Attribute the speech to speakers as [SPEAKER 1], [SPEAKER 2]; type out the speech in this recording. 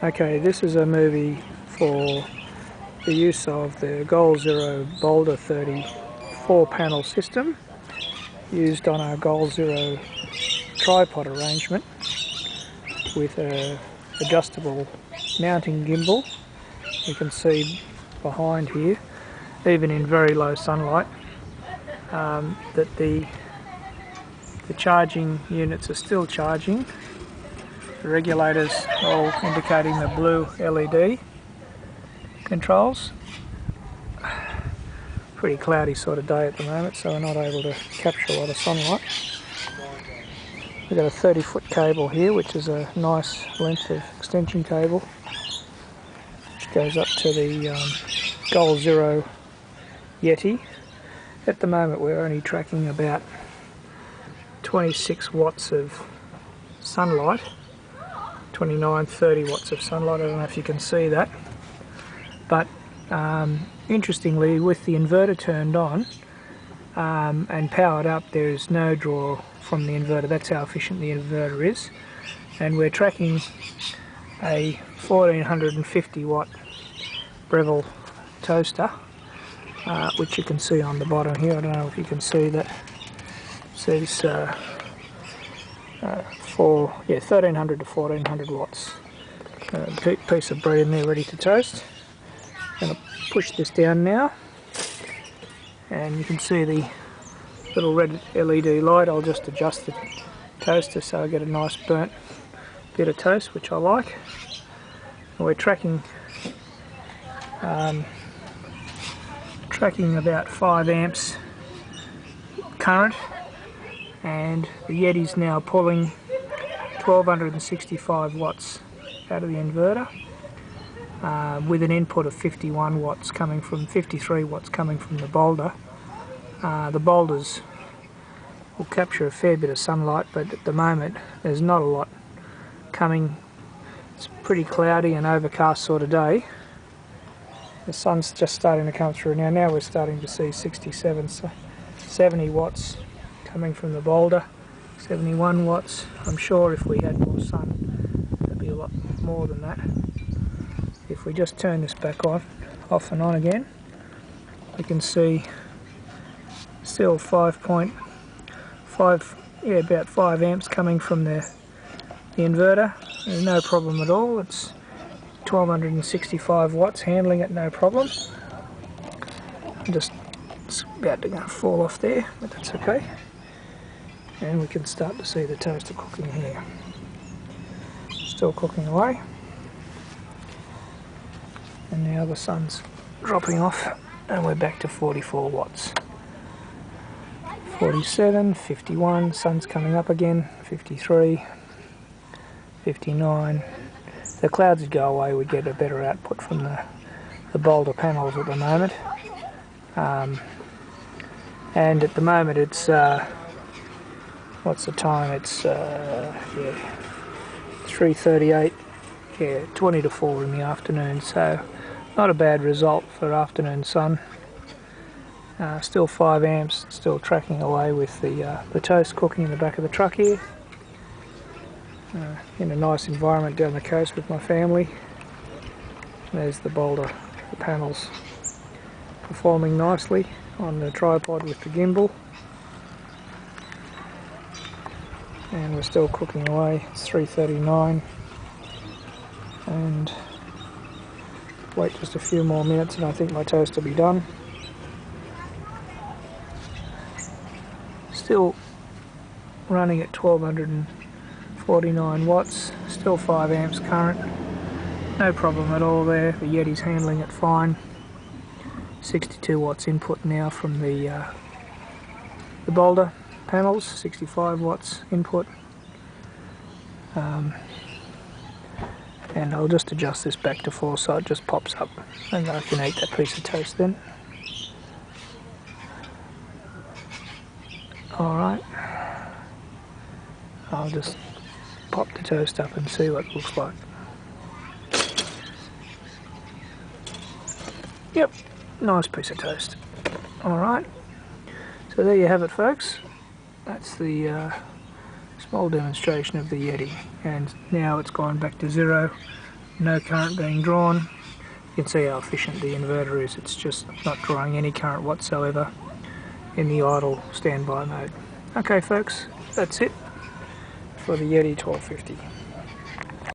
[SPEAKER 1] Okay, this is a movie for the use of the Goal Zero Boulder 34 panel system used on our Goal Zero tripod arrangement with a adjustable mounting gimbal. You can see behind here, even in very low sunlight, that the charging units are still charging. The regulators all indicating the blue LED controls. Pretty cloudy sort of day at the moment, so we're not able to capture a lot of sunlight. We've got a 30-foot cable here, which is a nice length of extension cable, which goes up to the Goal Zero Yeti. At the moment we're only tracking about 26 watts of sunlight, 29-30 watts of sunlight. I don't know if you can see that, but interestingly, with the inverter turned on and powered up, there is no draw from the inverter. That's how efficient the inverter is, and we're tracking a 1450 watt Breville toaster, which you can see on the bottom here. I don't know if you can see that. It says 1300 to 1400 watts. Piece of bread in there ready to toast. I'm going to push this down now, and you can see the little red LED light. I'll just adjust the toaster so I get a nice burnt bit of toast, which I like. And we're tracking about 5 amps current, and the Yeti's now pulling 1265 watts out of the inverter, with an input of 51 watts coming from 53 watts coming from the boulder. The boulders will capture a fair bit of sunlight, but at the moment there's not a lot coming. It's a pretty cloudy and overcast sort of day. The sun's just starting to come through now. Now we're starting to see 70 watts coming from the boulder, 71 watts. I'm sure if we had more sun, there'd be a lot more than that. If we just turn this back on, off and on again, we can see still 5.5, about 5 amps coming from the inverter. There's no problem at all. It's 1265 watts, handling it no problem. It's about to go fall off there, but that's okay. And we can start to see the toaster cooking here. Still cooking away. And now the sun's dropping off and we're back to 44 watts. 47, 51, sun's coming up again, 53, 59. The clouds would go away, we'd get a better output from the boulder panels at the moment. And at the moment it's, what's the time? It's 3:38, 20 to 4 in the afternoon, so not a bad result for afternoon sun. Still 5 amps, still tracking away with the toast cooking in the back of the truck here. In a nice environment down the coast with my family. There's the boulder, the panels performing nicely on the tripod with the gimbal. And we're still cooking away. It's 3:39, and wait just a few more minutes and I think my toast will be done. Still running at 1249 watts, still 5 amps current, no problem at all there. The Yeti's handling it fine. 62 watts input now from the boulder panels, 65 watts input. And I'll just adjust this back to 4 so it just pops up and I can eat that piece of toast then. Alright, I'll just pop the toast up and see what it looks like. Yep, nice piece of toast. Alright, so there you have it folks. That's the small demonstration of the Yeti, and now it's gone back to zero no current being drawn. You can see how efficient the inverter is. It's just not drawing any current whatsoever in the idle standby mode. Okay folks, that's it for the Yeti 1250.